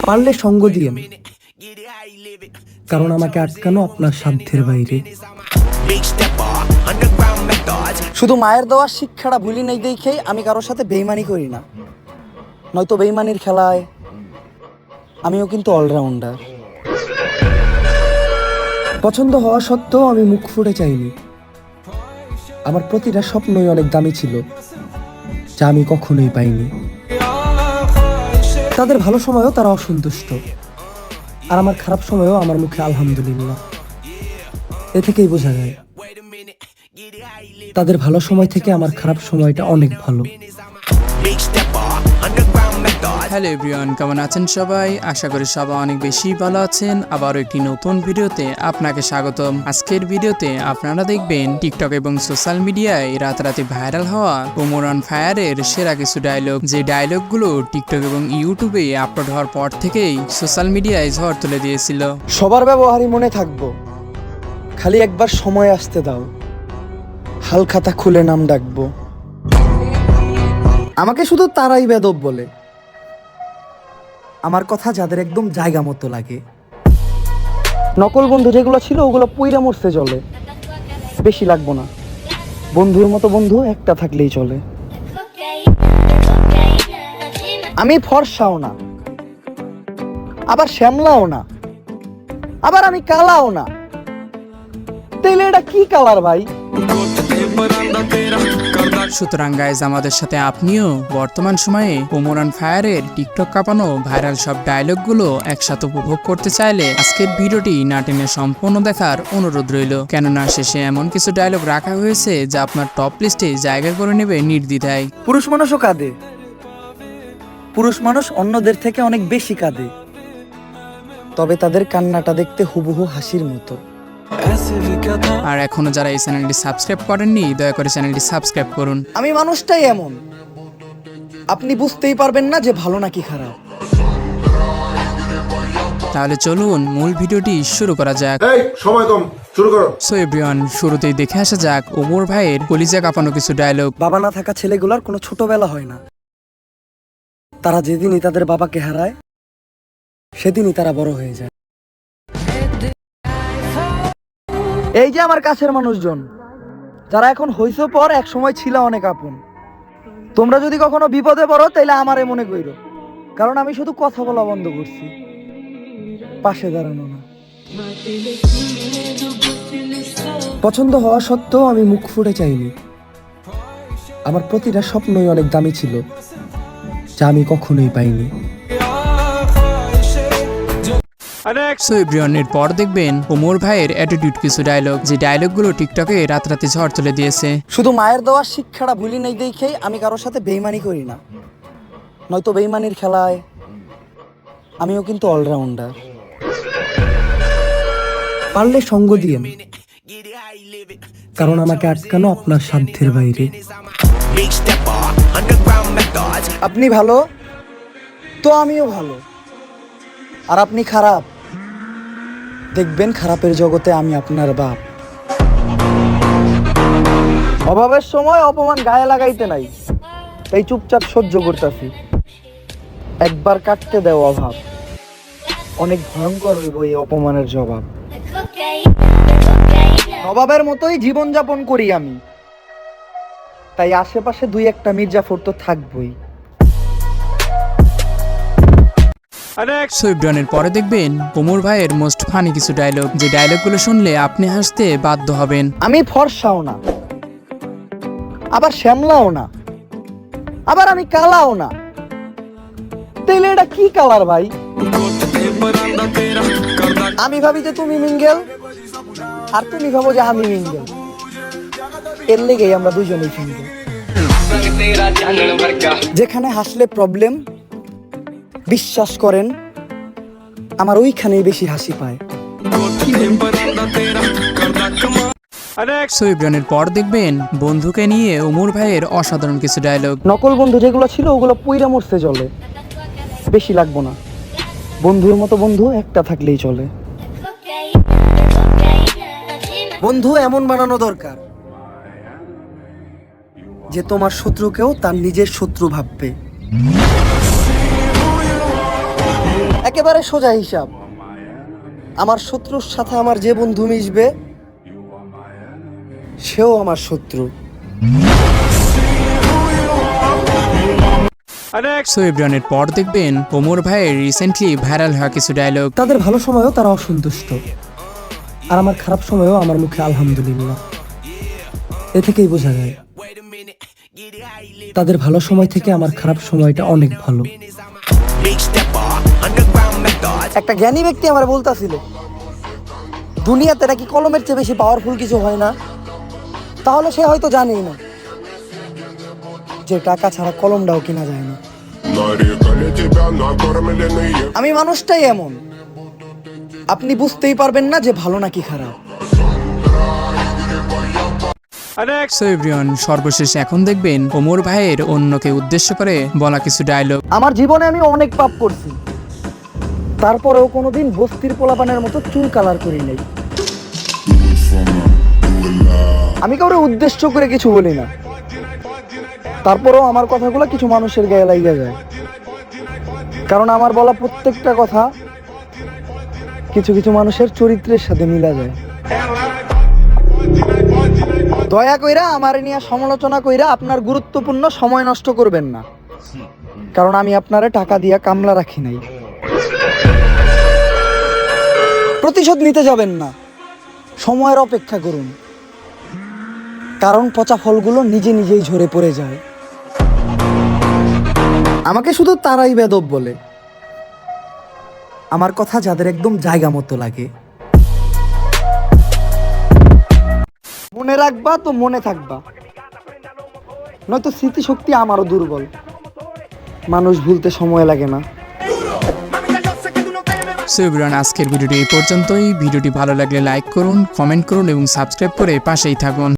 পারলে সঙ্গ দিয়েন, কারণ আমাকে আটকানো আপনার সাধ্যের বাইরে। শুধু মায়ের দেওয়া শিক্ষাটা ভুলি নাই দেখেই আমি কারোর সাথে বেইমানি করি না, নয়তো বেইমানির খেলায় আমিও কিন্তু অলরাউন্ডার। পছন্দ হওয়া সত্ত্বেও আমি মুখ ফুটে চাইনি। আমার প্রতিটা স্বপ্নই অনেক দামি ছিল, যা আমি কখনোই পাইনি। তাদের ভালো সময়ও তারা অসন্তুষ্ট, আর আমার খারাপ সময়ও আমার মুখে আলহামদুলিল্লাহ। এ থেকেই বোঝা যায় তাদের ভালো সময় থেকে আমার খারাপ সময়টা অনেক ভালো। হ্যালো এভরিওয়ান, কেমন আছেন সবাই? আশা করি সবাই অনেক বেশি ভালো আছেন। আবারও একটি নতুন ভিডিওতে আপনাকে স্বাগতম। আজকের ভিডিওতে আপনারা দেখবেন টিকটক এবং সোশ্যাল মিডিয়ায় রাতারাতি ভাইরাল হওয়া ওমর অন ফায়ারের সেরা কিছু ডায়লগ, যে ডায়লগগুলো টিকটক এবং ইউটিউবে আপলোড হওয়ার পর থেকেই সোশ্যাল মিডিয়ায় ঝড় তুলে দিয়েছিল। সবার ব্যবহারই মনে থাকবো, খালি একবার সময় আসতে দাও, হাল খাতা খুলে নাম ডাকবো। আমাকে শুধু তারাই বেদব বলে, আমার কথা যাদের একদম জায়গা মতো লাগে। নকল বন্ধু যেগুলো ছিল ওগুলো পুইরা মরতে চলে, বেশি লাগবো না। বন্ধুর মতো বন্ধু একটা থাকলেই চলে। আমি ফর্সাও না, আবার শ্যামলাও না, আবার আমি কালাও না। তাইলে এটা কি কালার ভাই? সুতরাং গাইজ, আমাদের সাথে আপনিও বর্তমান সময়ে ওমর অন ফায়ারের টিকটক কাঁপানো ভাইরাল সব ডায়লগগুলো একসাথে উপভোগ করতে চাইলে আজকের ভিডিওটি না টেনে সম্পূর্ণ দেখার অনুরোধ রইল, কেননা শেষে এমন কিছু ডায়লগ রাখা হয়েছে যা আপনার টপ লিস্টে জায়গা করে নেবে নির্দ্বিধায়। পুরুষ মানুষও কাঁদে, পুরুষ মানুষ অন্যদের থেকে অনেক বেশি কাঁদে, তবে তাদের কান্নাটা দেখতে হুবহু হাসির মতো। আর এখনো যারা এই চ্যানেলটি সাবস্ক্রাইব করেননি, দয়া করে চ্যানেলটি সাবস্ক্রাইব করুন। আমি মানুষটাই এমন, আপনি বুঝতেই পারবেন না যে ভালো নাকি খারাপ। তাহলে চলুন মূল ভিডিওটি শুরু করা যাক। সময় কম, শুরু করো। সো এভরিওয়ান, শুরুতেই দেখে আসা যাক ওমর ভাইয়ের কলিজা কাঁপানো কিছু ডায়লগ। বাবা না থাকা ছেলেগুলোর কোনো ছোটবেলা হয় না। তারা যেদিনই তাদের বাবাকে হারায়, সেদিনই তারা বড় হয়ে যায়। এই যে আমার কাছের মানুষজন, যারা এখন হইছে পর এক সময় ছিল অনেক আপন, তোমরা যদি কখনো বিপদে পড়ো তাইলে আমারে মনে কইরো, কারণ আমি শুধু কথা বলা বন্ধ করছি, পাশে দাঁড়ানো না। পছন্দ হওয়া সত্ত্বেও আমি মুখ ফুটে চাইনি। আমার প্রতিটা স্বপ্নই অনেক দামি ছিল, যা আমি কখনোই পাইনি। সো এভরিওয়ান, এর পর দেখবেন ওমর ভাইয়ের অ্যাটিটিউড কিছু ডায়লগ, যে ডায়লগগুলো টিকটকে রাতারাতি ঝড় তুলে দিয়েছে। শুধু মায়ের দেওয়া শিক্ষাটা ভুলি নাই দেখেই আমি কারোর সাথে বেইমানি করি না, নয়তো বেইমানির খেলায় আমিও কিন্তু অলরাউন্ডার। পারলে সঙ্গ দিয়েন, কারণ আমাকে আটকানো আপনার সাধ্যের বাইরে। আপনি ভালো তো আমিও ভালো, আর আপনি খারাপ, দেখবেন খারাপের জগতে আমি আপনার বাপ। অভাবের সময় অপমান গায়ে লাগাইতে নাই, তাই চুপচাপ সহ্য করতেছি। একবার কাটতে দেও অভাব, অনেক ভয়ঙ্কর হইব এই অপমানের জবাব। অভাবের মতোই জীবন যাপন করি আমি, তাই আশেপাশে দুই একটা মির্জাফর তো থাকবই। সো এভরিওয়ান, পরে দেখবেন ওমর ভাইয়ের মোস্ট ফানি কিছু ডায়লগ, যে ডায়লগগুলো শুনলে আপনি হাসতে বাধ্য হবেন। আমি ফর্সাও না, আবার শ্যামলাও না, আবার আমি কালাও না। তাইলে এটা কি কালার ভাই? আমি ভাবি যে তুমি মিঙ্গেল, আর তুমি ভাবো যে আমি মিঙ্গেল, এর লেগেই আমরা দুজনেই সিঙ্গেল। যেখানে হাসলে প্রবলেম, বিশ্বাস করেন আমার ওইখানেই বেশি হাসি পায়। সো এভরিওয়ান, পর দেখবেন বন্ধুকে নিয়ে ওমর ভাইয়ের অসাধারণ কিছু ডায়লগ। নকল বন্ধু যেগুলো ছিল ওগুলো পুইরা মরতে চলে, বেশি লাগবো না। বন্ধুর মতো বন্ধু একটা থাকলেই চলে। বন্ধু এমন বানানো দরকার যে তোমার শত্রুকেও তার নিজের শত্রু ভাববে। একেবারে সোজা হিসাব। আমার শত্রুর সাথে আমার যে বন্ধু মিশবে সেও আমার শত্রু। সো এভরিওয়ানের পর দেখবেন ওমর ভাইয়ের রিসেন্টলি ভাইরাল হওয়া কিছু ডায়লগ। তাদের ভালো সময়ও তারা অসন্তুষ্ট, আর আমার খারাপ সময়ও আমার মুখে আলহামদুলিল্লাহ। এ থেকেই বোঝা যায় তাদের ভালো সময় থেকে আমার খারাপ সময়টা অনেক ভালো। একটা জ্ঞানী ব্যক্তি আমার বলতাছিল, দুনিয়াতে নাকি কলমের চেয়ে বেশি পাওয়ারফুল কিছু হয় না। তাহলে সে হয়তো জানেই না যে টাকা ছাড়া কলমটাও কেনা যায় না। আমি মানুষটাই এমন, আপনি বুঝতেই পারবেন না যে ভালো নাকি খারাপ। সো এভরিওয়ান, সর্বশেষ এখন দেখবেন ওমর ভাইয়ের অন্যকে উদ্দেশ্য করে বলা কিছু ডায়লগ। আমার জীবনে আমি অনেক পাপ করছি, তারপরেও কোনোদিন বস্তির পোলাপানের মতো চুল কালার করি নাই। আমি কাউরে উদ্দেশ্য করে কিছু বলি না, তারপরেও আমার কথাগুলো কিছু মানুষের গায়ে লাগিয়ে যায়। কারণ আমার বলা প্রত্যেকটা কথা কিছু কিছু মানুষের চরিত্রের সাথে মিলা যায়। দয়া কইরা আমার নিয়ে সমালোচনা কইরা আপনার গুরুত্বপূর্ণ সময় নষ্ট করবেন না, কারণ আমি আপনারে টাকা দিয়া কামলা রাখি নাই। প্রতিশোধ নিতে যাবেন না, সময়ের অপেক্ষা করুন, কারণ পচা ফলগুলো নিজে নিজেই ঝরে পড়ে যায়। আমাকে শুধু তারাই বেদব বলে, আমার কথা যাদের একদম জায়গা মতো লাগে। মনে রাখবা তো মনে থাকবা, নয়তো স্মৃতিশক্তি আমারও দুর্বল। মানুষ ভুলতে সময় লাগে না। সো এভরিওয়ান, আজকের ভিডিওটি এই পর্যন্তই। ভিডিওটি ভালো লাগলে লাইক করুন, কমেন্ট করুন এবং সাবস্ক্রাইব করে পাশেই থাকুন।